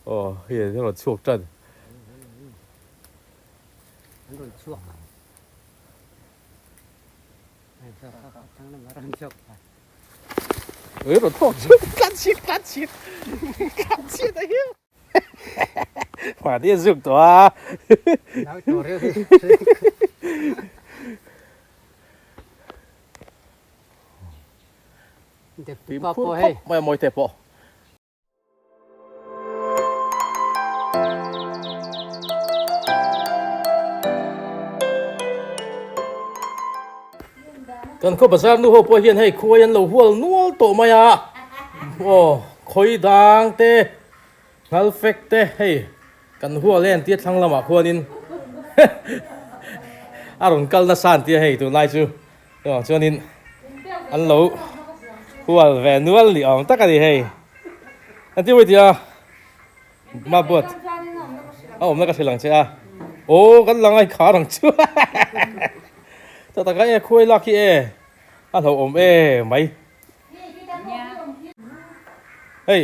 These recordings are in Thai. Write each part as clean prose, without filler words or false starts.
โอ้เฮียที่เราช่วงจันมันโดนช่วงทั้งนั้นมารันช่วงเฮ้ยเราท้องช่วงกันชิดกันชิดกันชิดไอ้เหี้ยมาที่สุดตัวแล้วตัวเร็วเด็กปุ๊บปุ๊บให้ไม่มวยเตะปอกันก็ภาษาหนูหัวเฮียนให้คุยยันเราหัวนัวโตมายาโอ้คอยดังเตะฮัลเฟกเตะให้กันหัวเล่นเตี้ยทั้งละมาหัวนินอารมณ์กัลน่าสันเตี้ยให้ตัวนายจูชวนนินอันเราหัวแหวนนัวหลีอองตักกันดีให้อันที่วันเดียวมาบวชเอาผมนักการเฉลิมเจ้าโอ้กันหลังไอ้ขาหลังชั่วแต่ตะกี้คุยลักขี้อันเราอมไหมเฮ้ย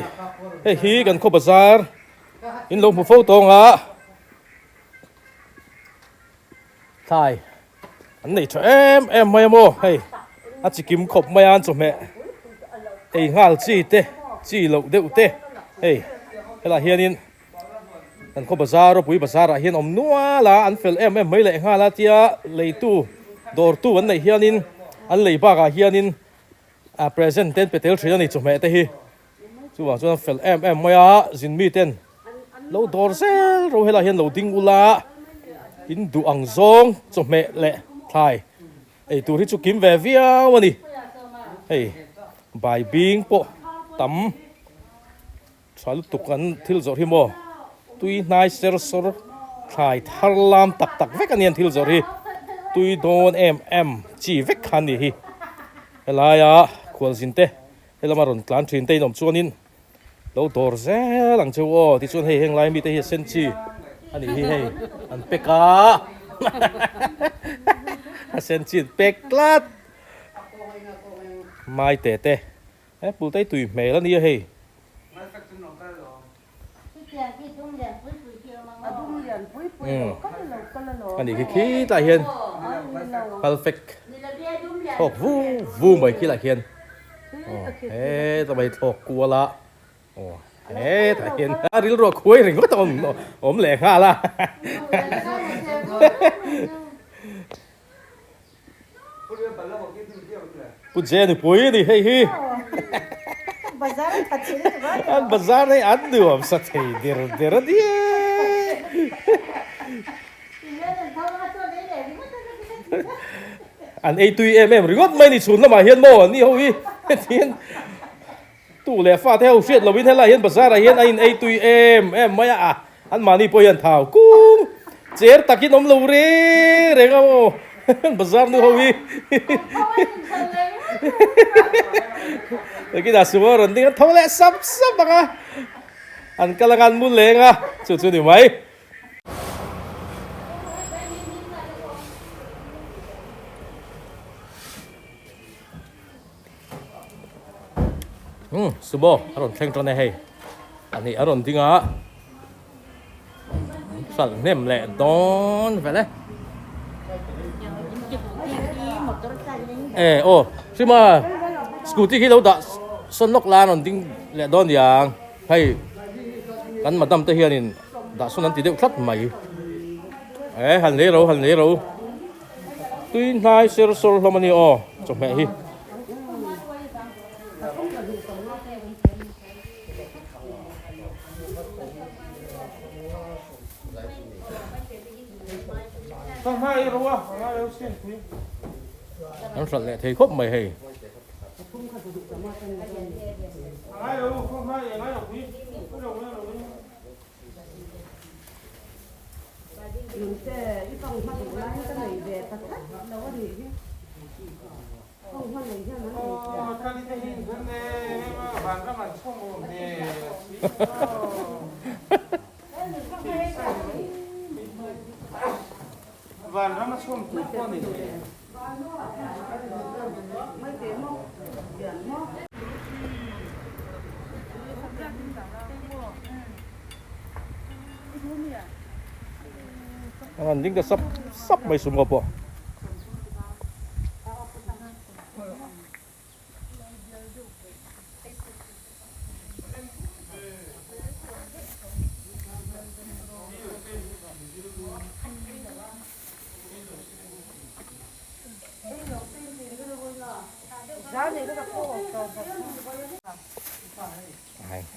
ฮีกันเข้าภาษาอินลงผู้ฟูตรงอ่ะใช่อันนี้ช่วยไม่โม่เฮ้ยอาจจะกินขบไม่อันสมัยงาจีเตจีเหลาเดือดเตเฮ้ยเวลาเฮียนินกันเข้าภาษาเราปุยภาษาเฮียนอมนัวละอันเฟลไม่เลยงาละเตียเลยตู้ดอร์ตู้อันไหนเฮียนินอันเลยบ้ากเฮียนินpresent เต้นไปเตลเชียนี่จุ่มเตะฮีจู่ว่าจู่นั้นเฟลไม่จินมีเต้นเราดอร์เซลเราเฮลาเฮียนเราดิ้งอุลาอินดูอังซงจุ่มเละทายตัวที่จุกิมเวียวันนี้ใบบิงโปตั้มชาลุตุกันทิลจอริโมตุยนายเซอร์สอร์ทายทาร์ลามตักเวกันยันทิลจอรีตุยโดนจีเวกขันนี่เฮลายาควอลซินเตเฮลามารุนกลานทรินเตนอมชวนินเราดอร์เซหลังเจ้าที่ชวนให้เฮงไลมีแต่เฮเซนจีอันนี้ให้อันเป็กาเซนจีเป็กลัดไม่เตะปูไตตุยเมแล้วนี่เฮ้อันนี้คือขี้ตาเฮียน perfect โอ้วูไม่ขี้ตาเฮียนทำไมถกกลัวละโอ้ตาเฮียนริลรัวคุยหรือก็ต้องผมแหลกห้าละปุเจนี่ปุยนี่เฮ้ยbazar này ăn được sao thế đỡ đi anh ấy tùy em rồi mấy đi xuống là mà hiền mồ ni hôi hiền tụ lẽ pha theo phiệt là bên thế là hiền bazar là hiền anh ấy tùy em mấy anh mà ni bôi hiền thảo cung chết ta kia nôm lâu re không bazar nu hôi cái đó semua orang tinggal tahu leh sab bang an kalangan mulai cucu ni mai semua orang keng tron ni ani orang tinggal sal nem leh don phải đấy semua scooty khi đâu đã sân lốc lan còn tiếng lẹ đón giang hay cắn mà đâm tới hiền thì đã xuân ăn thì đều khắt mày hành lễ rồi tuy nay sẽ rồi làm gì chồng mẹ hi không hay rồi anh sẵn lẹ thấy khóc mày hay Van nó xuống tụt con này. anh những cái sắp sắp mấy sum ngọc bộ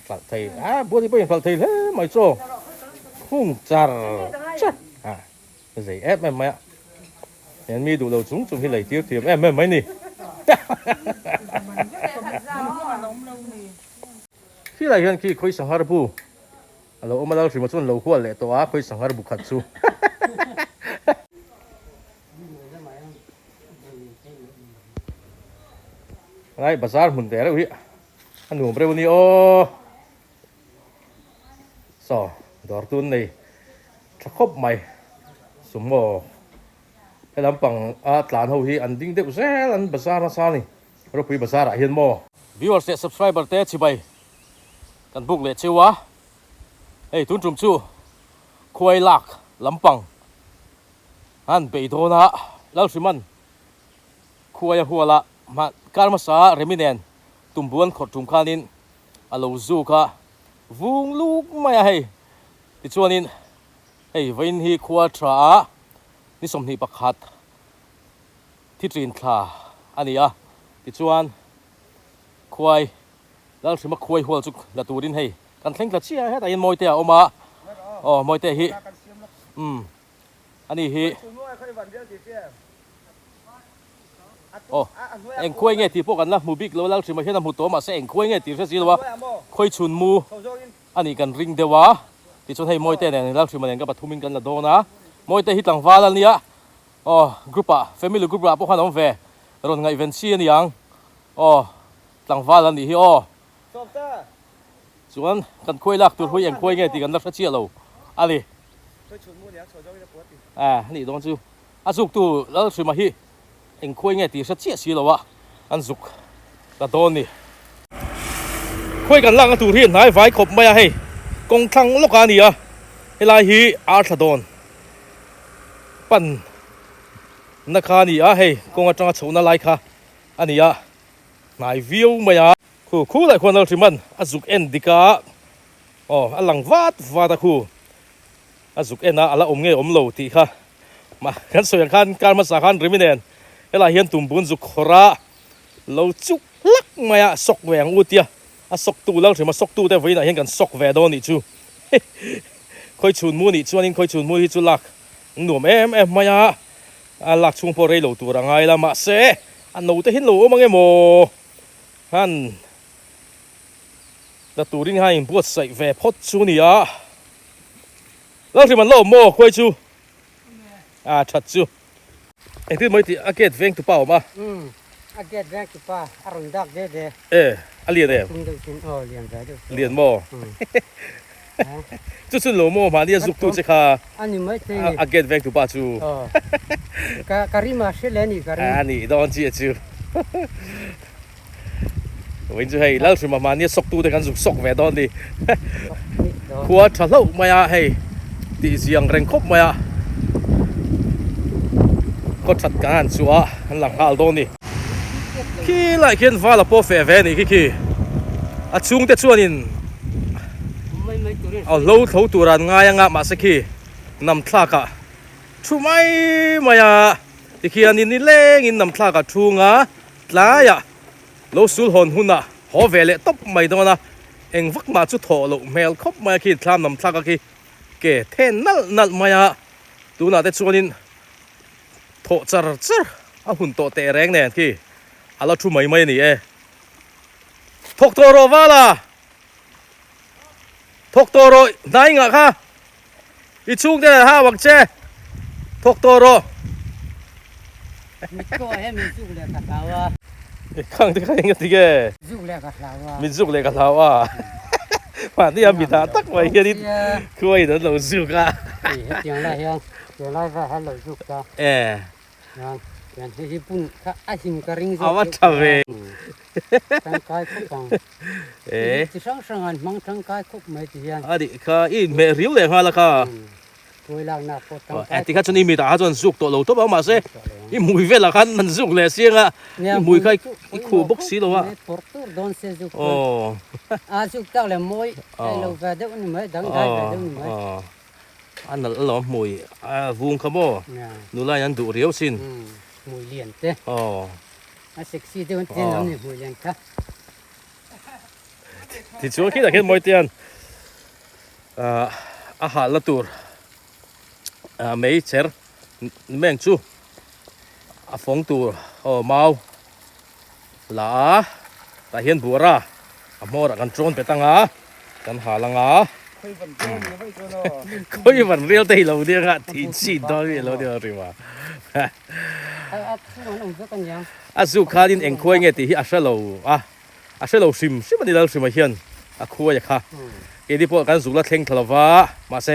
phật thầy bữa đi bây giờ phật thầy thế mày cho không char chắc cái gì ép em mày ạ em mi đủ đầu chúng hi lấy tiếc thì em mấy nè khi lại hiện khi khơi sang harbu alo ông lao chỉ mà chọn lâu qua lệ to khơi sang harbu khát su này bazar mun tera ui anu bre buni o so dor tun nei thakop mai sumo cái làm bằng tlan hậu hi an ding de se an bazar na sa ni ro pui bazar a hian mo viewers te subscriber te chi bai kan book le chewa ei tun trum chu khoi lak lampang an be do na lau siman khoi huala ma karma sa reminen tumbuan khot tum khanin alo zu kha vung luk maya hei ti chuanin hei vein hi khua tra ni som ni pakhat thi trin thla ania ti chuan khuai lal sima khuai hol chu la turin hei kan thleng tla chia he ta in moite a oma moite hi ani hi em khuai nghe thì pok an la mu big lo lal sima hian mu to ma se em khuai nghe ti se silwa khoi chun mu ani kan ring dewa ti chon hei moite ne lal sima nen ka pathumin kan la do na moite hi tlang wal ania grupa family group ra po khan om ve ron ngai ven si ani yang tlang wal ani hi chuan kan khoi lak tur hui em khoi nghe ti kan la sa chia lo ali ni don chu azuk tu lal sima hi em khoi nghe ti sa chia si lo wa an zuk ta don ni khoi kan lang tur hi nai vai khop maya hei kong thang lok ania helai hi ar thadon pan nakha ni a hei kong atanga chona lai kha ania nai view maya khu lại khon al thiman azuk en dika alang wat khu azuk ena ala omnge omlo ti kha ma kan soyan khan karma sa khan reminen ela hian tumbun zu khora lo chuk lak maya sok weng utia a sok tu lang thima sok tu te veina hian kan sok ve do ni chu khoi chun mu ni chuanin khoi chun mu hi chu lak nuam em maya lak chung po rei lo tu rangai la ma se an no te hin lo mange mo han la turin hai buat sai ve phot chu ni a lang thima lo mo khoi chu that chu anh tin mới thì get veng tu pau ma get veng tu pa arun dak de liền đấy liền mo chú xin lỗi mo mà đi giúp tu chứ kha anh mới thì get veng tu pa chu karima sẽ lên đi karima nị don chi chu mình chú hay lâu rồi mà đi sốc tu đểกันgiúp sốc về don đi khua thà lâu mày hay đi giang rèn khóc mày có thật cả anh chúa anh làm hal don đi khi lại khiến va là po phê về này khi chung te chuan in lâu thấu tu ran ngay ngã mà sẽ khi nằm thla cả chu mai maya thì khi anh in lên in nằm thla cả chu ngã lá ya lâu sul hồn hun à họ về lệ tóc mày đó na anh vắt mà chút thổ lộ mèo khóc maya khi tham nằm thla cả khi kể thêm nal maya tu na te chuan in thổ char hun to te reng nè khi alo chu mai nè thok to ro wala thok to ro nai nga kha I chung te ha wak che thok to ro ko he mi zuk le ka lawa khang te khang ti ge zuk le ka lawa mi zuk le ka lawa ma ti am bi ta tak mai hi khoi da lo zuk ka tiếng lại va ha lo zuk ka กันที่ปุ่นข้าอาชิมกระริง เอาว่าทำเอง ทางกายคุกฟังที่ช่างช่างอันมังทางกายคุกไม่ที่ยัน อ่ะดิข้าอินเมริวเลยฮะละค่ะ คุยล่างหน้าปดทาง เอ็ดที่ข้าจะนี่มีตาจนสุกตัวเราตัวบ้ามาเซ่อีมวยเวลาคันมันสุกเลยเสียงอ่ะอีมวยใครอีคู่บ็อกซี่แล้ววะ ปอร์ตูโดนเซซุก โอ้ อาซุกตั้งเลยมวยไอ้เราแบบเดี๋ยวนี้ไม่ดังได้แบบเดี๋ยวนี้ไม่ อันนั้นหรอมวยวุ้งขโมนู่นละยันดูเรียวสิน มวยเลียนเต้ อ๋อ อาเซ็กซี่เดี๋ยวนี้น้ำนี่มวยเลียนค่ะ ที่ชัวร์คิดอะไรมวยเตียนอาหารละตัวไม่เชิดแมงจูฟงตัวเมาลาแต่เห็นบัวระมอระกันโจนไปตั้งกันหาลังคุยวันเรียวตีเราเดียวกันที่ชีดด้วยเราเดียวหรือว่า ซุกมันก็กันยัง สุขาดินเองคุยเงี้ยที่อาเซโลอาเซโลซิมมันนี่เราซิมมาเฮียนคุยค่ะเอดีพวกกันสุกละเท่งทลาวามาเซ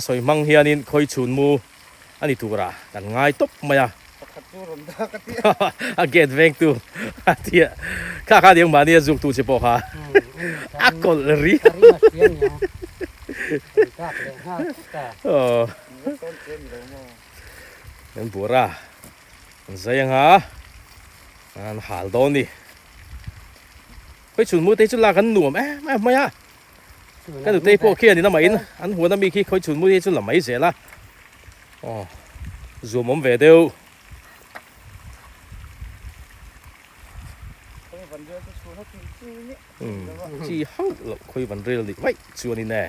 สอยมังเฮียนินคุยชุนมูอันนี้ตัวระกันง่ายตบมาเกตเวงตัวเทียข้าเดียงมาเนี่ยสุกตัวเฉพาะค่ะกอลรี นั่นบัวระใช่ยังฮะอันหาลโดนดิไปชุนมูเตจุลากันหนุ่มไม่กันดูเตพวกเขียนนี่น้ำมันอันหัวน้ำมีขี้คอยชุนมูเตจุลาไม่เสียละอ๋อซูมเวเดียวจีฮังเราคุยวันเรียลดิไว้ชวนนี่แน่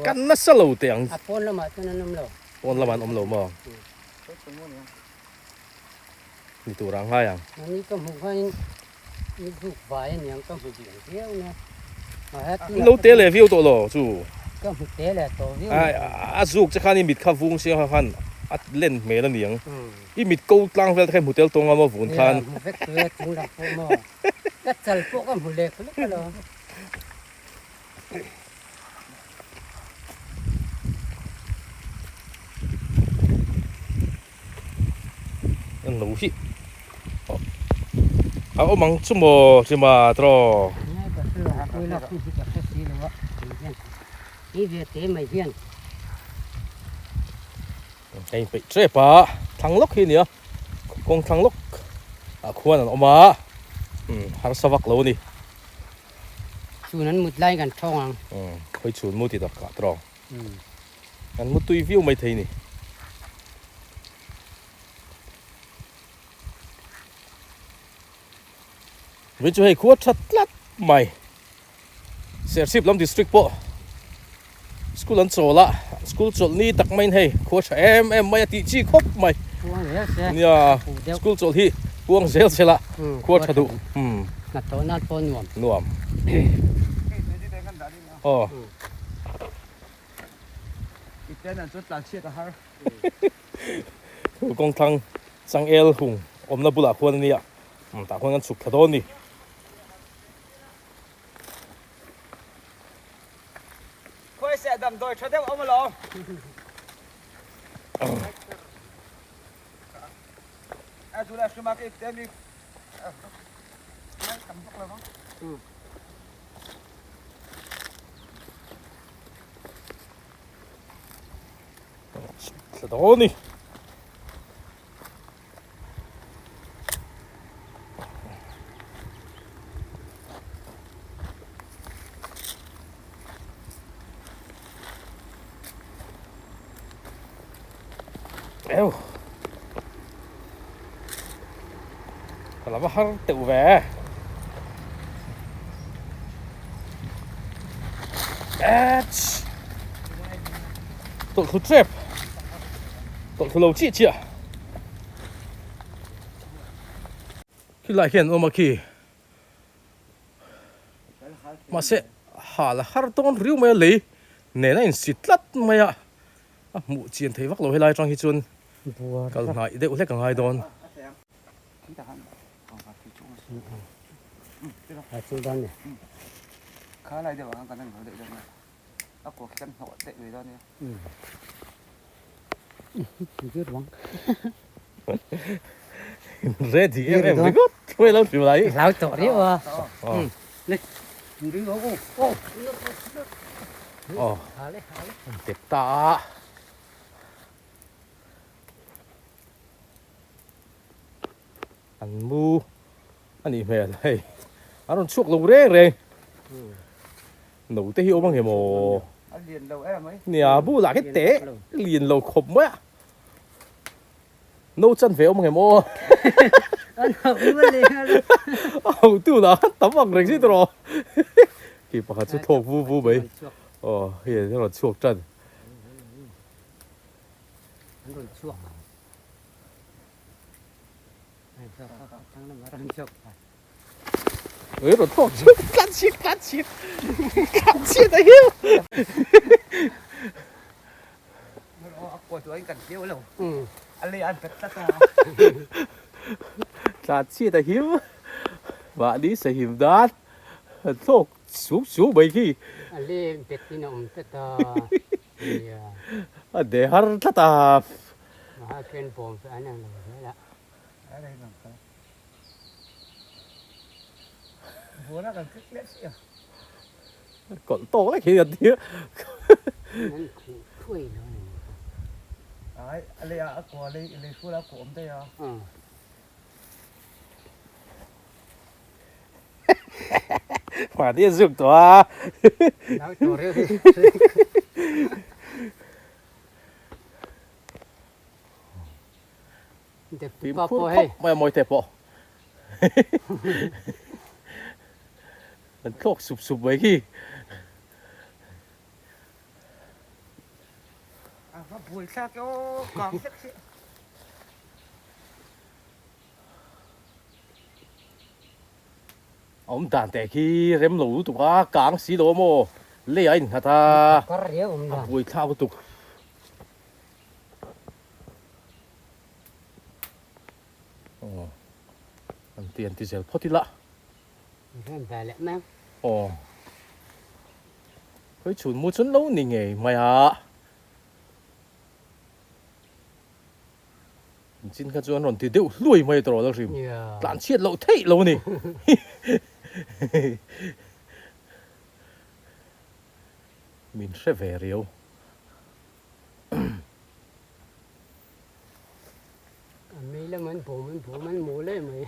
กันนัสโลเตียง ปนละมาตัวนั้นน้ำเรา ปนละมันโลมองนี่ตัวรังให้ยัง อันนี้ก็หมูให้นี่ถูกไฟเนี่ยก็หมูเดียวเดียวนะ เราเตะเลยวิวตัวโลจู ก็หมูเตะแหละตัววิว สุกจะข้านี่มิดข้าฟุ้งเสียขันเล่นเมลันเนียงอีมิดกูกลางเวลาแค่หมูเตลตรงเอามาฝุ่นคัน เวทเวทถึงหลักพวกมั่วก็จัลพวกก็หมูเล็กเลยก็แล้ว นั่นหนูสิเอามังชั่วโมงจะมาตรอ นี่ก็คือคุยแล้วคุยกับแค่สีเลยวะนี่เวทเตะไม่เพี้ยน ไอ้ไปเจ็บปะทางล็อกที่เนี่ยกงทางล็อกควรออกมาหาสวักเรานี่ ชูนั้นมุดไล่กันช่อง คอยชวนมุดติดตะตรองอันมุดตุยวิวไม่ทีนี่วิจุให้ขวดชัดลัดใหม่เสียสิบลำดิสตริกปะสกูลันโซละสกูลโซนี่ตักไม่ให้ขวดไม่ติจีครบใหม่เนี่ยสกูลโซที่พวงเซลเซละขวดชัดดูนัดตัวนัดปนหน่วม นวมอ๋อ อีกแต่นั้นจุดหลักเชียร์ฮะ กองทังสังเอลหุงอมนาบุลาควรนี่อ่ะแต่คนกันสุกขะโดนนี่ค่อยเสียดำโดยชัดเดียวเอามาลองจุดแรกคือมาเก็บเต็มดิทำพวกเราบ้างขะโดนนี่เอ้าแต่ละว่าhar tự về tụi khu trip tụi khu lâu chị à khi lại hiện ôm khi mà sẽ hả là har ton riu mày lấy nè này xịt lắt mày à mụ chiến thấy vắc lối hay lại trong khi chuồn cái này để uống cái ngày đòn chú đón này khá là điều anh cần phải đợi được này ốc của căn hộ đợi về đó nè chưa đúng ready em very goodไม่เราถึงไร lão tổ đấy à อ๋อ đi ô ô อ๋อ hả đấy hả đấy เจ็บตาอันมูอันนี้แม่อะไรอันนั้นชุกลงเร่งเร่งหนูเตะหิวบ้างเหรอโม Ăn liền đầu em ấy เนี่ยบูหลักให้เตะเลียนเราขมวะโน้จันเฟลมั้งเหรอโม anh học đi bên này เอาตู้นะตั้มวังเร่งสิตัว กี่ปากจะทอกวูวูไปอ๋อเฮ้ยที่เราชุกจัน anh đồn chuột này sao thằng nó mà đang chuột เฮ้ยเราทอกชุกกัดชิดกัดชิดกัดชิดไอ้เหี้ย của tụi anh cần tiêu lâu ừ ăn đi ăn thật tất cả กัดชิดไอ้เหี้ยว่านี้ใส่หิมดัดทอกสูงสูงไปกี่ anh đi biết đi nó cũng tất thì เดี๋ยวฮัลตา mà hai bên bồn phải anh làm đấy là ở đây làm cái bố nó cần kích lết xịu ก่อนโตแล้วเขียนเดียว nên khui nó đấy ăn đi à của đi phu lá của ông đây à ừ ว่านี้สุกตัว lão tổ đấy để ทีม bắp พูด bò พ hay บไม่มวยแต่ปอมันโคกสุบๆไว้กี่ à nó bùi sao kéo còn rất xịu ผมด่านแต่ขี้เร็มหลูตัวกลางสีโลโมเลี้ยนฮะท่า có rượu không nào บุยข้าวตุกอ๋อมันเตียนที่เซลพอทีละ cái về lại mang อ๋อเฮ้ยฉุนมูฉุนเล้านี่ไงไม่ฮะจริงๆก็จวนนที่เดียวรวยไม่ตลอดแล้วสิ yeah หลานเชียดเราเท่เรานี่ มินเสเวเรียว mi là mình phụ mình mua lên mày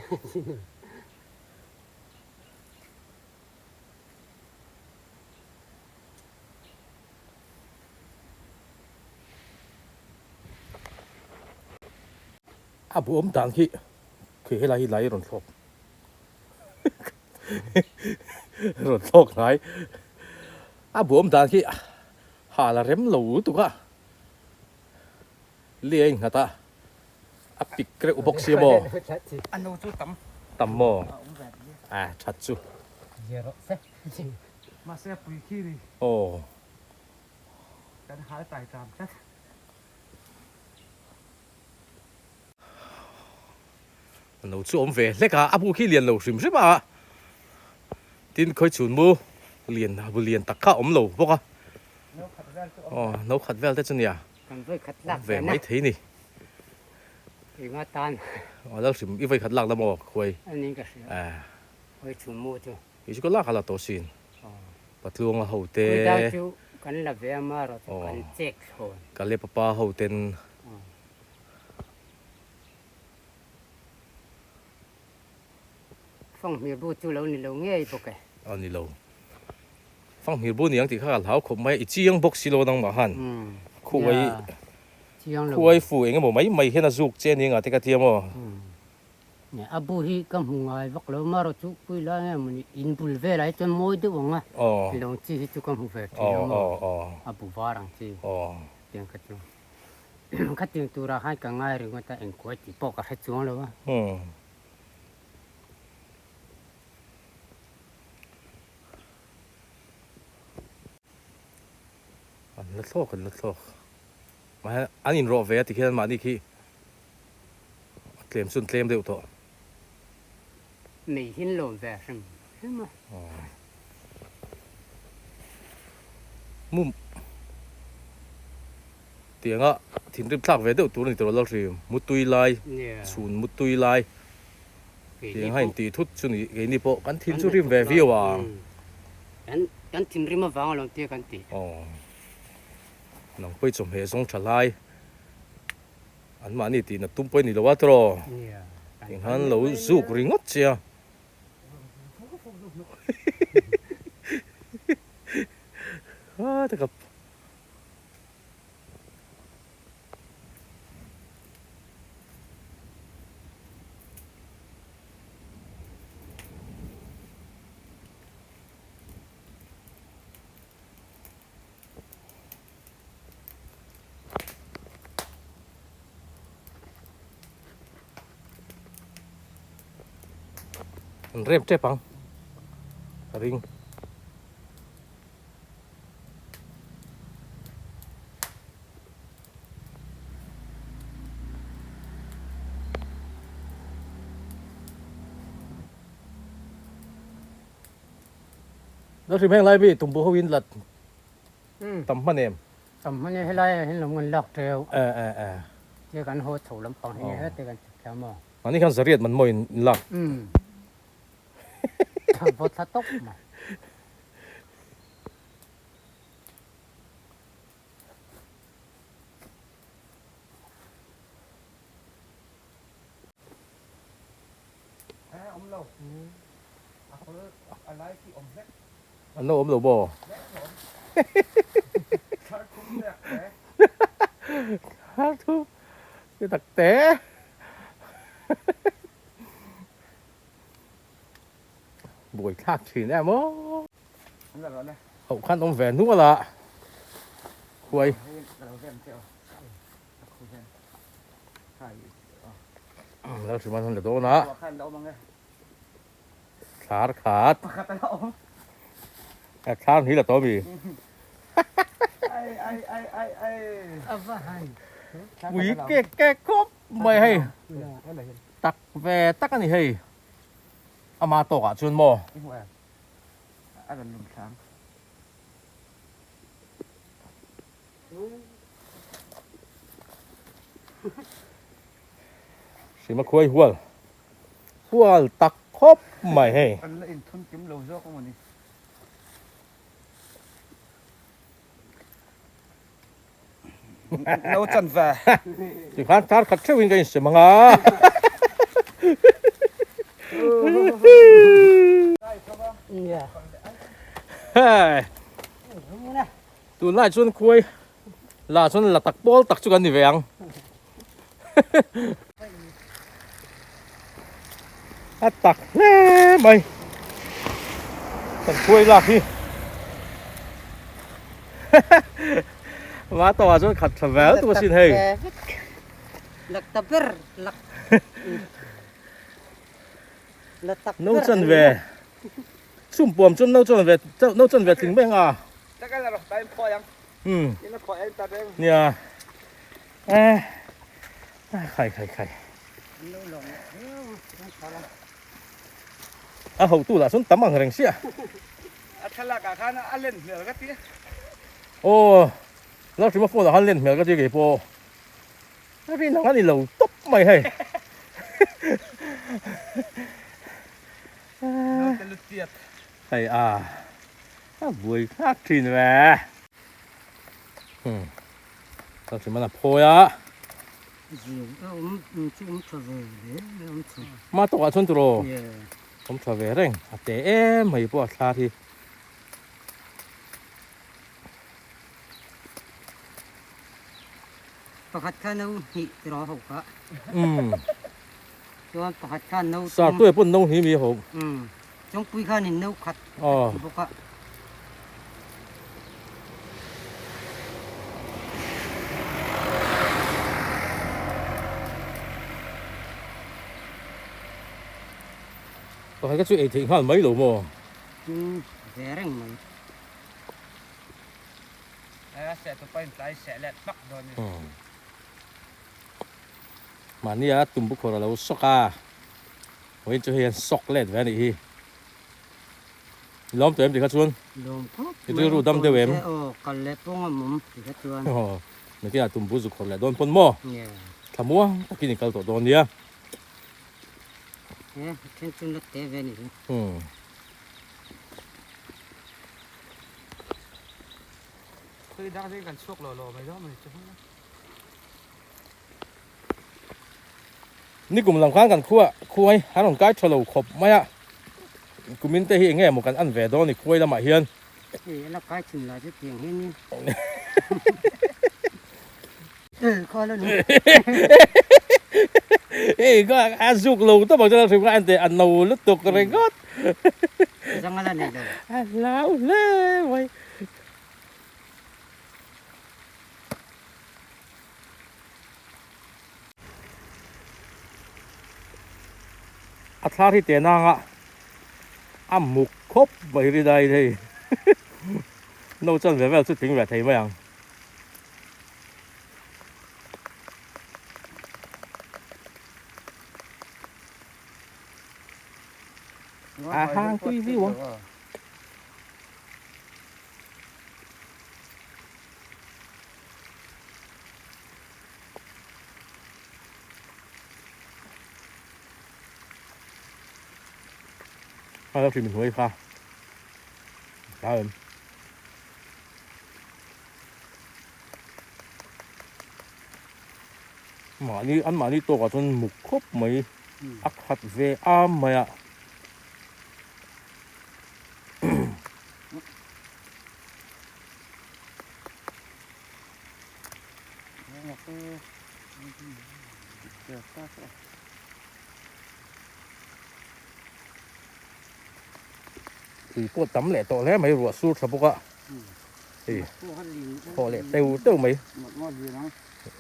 อาบุอมต่างที่คือให้ไหลรอนทอก รอนทอกไหนอาบุอมต่างที่หาละเร็มหลูตุกะเลี้ยงฮะตาอาปิกเกรอุบกเสียโม ăn đâu chút tắm ตัมโม à ông về đi ชัดจู giờ rồi sẽ mà xe bùi khi đi โอ้ cái hái tài tràm chắc หนูจูอมเวเล็กอะอาบุขี้เลียนหลูสิมใช่ปะทินเคยฉุนมูเลียนอาบุเลียนตักข้าอมหลูพวกอะ nếu thật ra chỗ อ๋อนูขัดแววได้จังเนี่ย còn với khát lạc เวไม่ทีนี่ thì mà tan อ๋อแล้วสิมอีไว้ขัดลักแล้วโมคุย anh nên cái gì อ่า với chủ mua chứ อีกก็ลากอะไรตัวสินปัดลวงละหูเต với đau chú cần là về mà rồi cần check thôi กันเล็บป้าหูเต็น phong miệt bu chú lâu này lâu nghe bốc cái อันนี้เราฟังมีบุญยังที่ข้าเขาขมไม่อีจียงบกสิโลนังมาหันคู่ไว้ chỉ ăn คู่ lâu ไว้ฝูเองก็บอกไม่เห็นน่ะจุกเจนี่งาที่กระเทียมอ่ะ nè abu hi cầm hùng ngài vắt lâu mà rồi chú quy lại nghe mình in bul về lại cho môi đứa bông à อ๋อ lòng chi hi chú cầm hùng về อ๋อ chỉ อ๋อ mà อ๋อ abu varang chi อ๋อ tiếng cắt chú cắt tiếng tu ra hai cả ngày rồi người ta ăn quay chỉ bỏ cả hết xuống rồi á อืมอันละโซกันละโซมาอันนี้รอเวที่เขียนมานี่คือเคลมสุนเคลมเดียวตัว mình hin lộn về xem thế mà มุม เตียงอ่ะที ถิ่นริมทางเวเดอตัวนี้ตัวเราสิมุดตุยลาย เนี่ย ศูนย์มุดตุยลายเสียงให้ตีทุดชุนี่ไอ้นี่โปกันถิ่นสุริมเววิวอ่ะ กันทิ้งริมมาฟังเราเตี้ยกันตี อ๋อน้องไปจมเหสงฉลายอันมานี่ตีน่ะตุ้มไปนี่ละว่าตรอ เนี่ย อย่างนั้นเราสูกริงอดเชียแต่กับมันเริ่มเจ็บปังริงแล้วถึงแม่งไรพี่ตุ่มบัวเขาวินหลัดตำมันเอง ทำให้ให้ไล่ให้ลงเงินหลักเร็ว เออ เตี้ยกันโหดถูลำปังให้เตี้ยกันแค่หมอ อันนี้คันเสรียดมันมวยหลัก พอถ้าตกมา ông lâu à lấy cái ông rét อันโน้มหรือบ่ thật cũng đẹp đấy ฮะทุกจะตักเตะบวยคากฉีแน่มั้ง ông là rồi này เอาขั้นต้องแหวนนัวละควย là đầu tiên theo không xem phải แล้วสิมันทำเดี๋ยวโตนะ khó khăn đâu mà nghe ขาด khó khăn đâu ขาดนี่แหละตัวบี ai เอาว่าให้ หวีแก่ครบไม่ให้ cái này ตักแหวตักอันนี้ให้เอามาตกอ่ะชวนโม cái hoa ăn lần lùng sáng สิมาคุยหัวตักครบไม่ให้ ăn lên thun kiếm lầu rốt không mà đi nấu chân về สิขาดขัดเชื่อวินกันสิมังอ่ะ เนี่ย เฮ้ย รู้นะ ตูไล่ชวนคุยลาชวนละตักโป้ตักจุกันนี่แหวง ตักแน่ไหมตักคุยลากพี่ มาต่อจนขัดแหววตัวสินเฮ้ย หลักตะเปิรหลักหลักตะ นู้จันเวซุ่มปวมจนนู้จันเวเจ้านู้จันเวถึงแม่งอ่ะ chắc cái là tay em coi em นี่มันขอเองตัดเอง เนี่ยเอ้ไข่ รู้หลงเขาละ อ่ะหกตู้ละส้นตำมังแรงเสีย อัดขลักอ่ะข้านะอันเล่นเหลือก็ตี โอ้เราถึงมาโฟนหันเล่นเหมือนก็จะเกี่ยวโปพี่น้องอันนี้เราตบไม่ให้ เราจะลุดเตียด ไอ้บุยคักทีนแหวเราถึงมันโพยะ จีจุ่มชอบเลยจุ่ม มาตกชนตร เนี่ย ผมชอบเวรงแต่ไม่ปวดขาที ประคัดข้านู้หิตรอหกอะ ตัวประคัดข้านู้ สาดด้วยปุ่นน้องหีมีผม จงปุยข้านี่นู้ขัด อ๋อ พวกอะ ก็ให้ก็ช่วยถึงข้าวไม่หลูโม แสรงมัน ไอ้เสร็จตัวไปใส่เสร็จแล้วปักโดนนี่ มาเนี่ยตุ่มบุกคนเราสกาเฮ้ยจะเห็นสกเล่นแหวนอีล้อมตัวเอ็มดิครับชวน ลงปุ๊บ จะรู้ดำเดียวเอ็ม โอ้กันเล็บพวกมันที่กระตัว อ๋อ เมื่อกี้ตุ่มบุสุคนแหละโดนพ่นหม้อ เนี่ย ขมัวตะกี้นี่เกาตัวโดนเนี่ย เนี่ยฉันจุนละเตะเวนี่ คือดังที่กันชกหล่อๆไปแล้วมันจะ นี่กลุ่มหลังข้างกันคั่วคั่วให้หาหลงใกล้ฉลาขบไหมอ่ะกูมินเตะเฮียงแง่หมกันอันแหวดนี่คั่วละมาเฮียน เอ้แล้วก็จุนละจะเตียงเห็นนี่ข้อแล้วนี่ เอ้ก็อาซุกลูต้องบอกจะถึงอันเตอันนูลุตุกอะไรก็ จังอะไรเนี่ยเด้อ แล้วเลยไว้อัตราที่เตนางอ่ะอ้ำหมุกครบไปได้เลยโน้ตจันแบบสุดถึงแบบไทยไหมยัง hang tuy view không? Thôi thì mình huế pha. Đó em. Mà đi ăn mà đi to cả chân mục khốp mấy ác hạt về am mày ạ. Thì cô tắm lẹ to lẽ mấy rùa sút sao bốc ạ. Thì họ lẹ tiêu tiêu mấy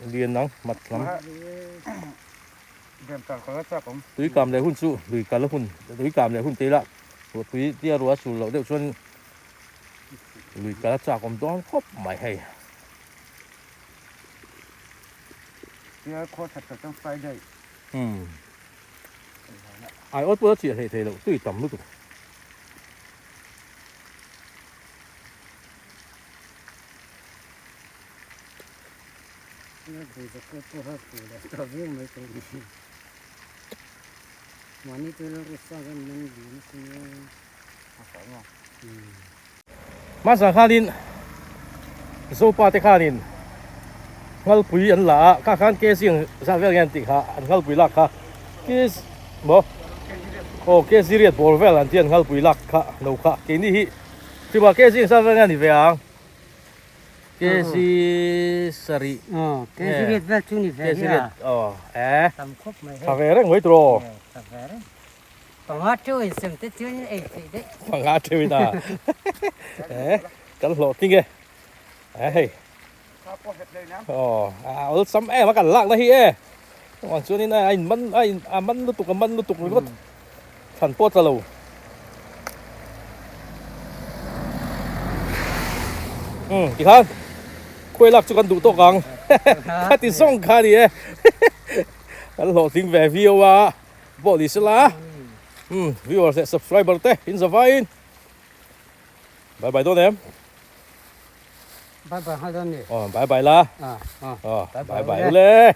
liền nắng mặt lắm. Túi cầm để hun su, túi cầm là hun, túi cầm để hun tê lạ. Rồi túi tia rùa su lẩu đều xuân. Túi cầm là chả còn đón khóc mày hay. Tia khoa thật trong phai đây. Ai ớt bữa chỉ thầy lẩu túi tắm lúc. nó thìจะก็ตัวหักตัวแล้วตัวเรื่องไม่ตรงนี้วันนี้ตัวเราสร้างกันมันดีนะคุณ Mà sang khalin zopa te khalin ngal pui an la ka khan ke sing sa vel gan ti kha an ngal pui lak kha ke bo o ke siriat bol vel an tian ngal pui lak kha no kha ke ni hi ti ba ke sing sa vel gan ni ve ang ke si sari อ๋อแกสิเรียกว่าชุนี่แฟ ke ร์ siriatตำคบไม่ kha ve reng ngoi tro ตำแฟร์ปังฮัดช่วยสมติช่วยเอกสิเด้ phang ha te da kan lo ting ge hey ồ sắm em mà cẩn lặng đây hi e còn chưa nên anh mân nó tục nó có thần pot ra lầu thì hơn quay lạc cho con đủ to càng hát thì xong cả đi e kan lo ting về video à bộ đi sẽ lá viewer sẽ subscribe te in the vine bye bye thôi em บายบายฮัลโหลนี่ bye bye la อ่า bye byeเลย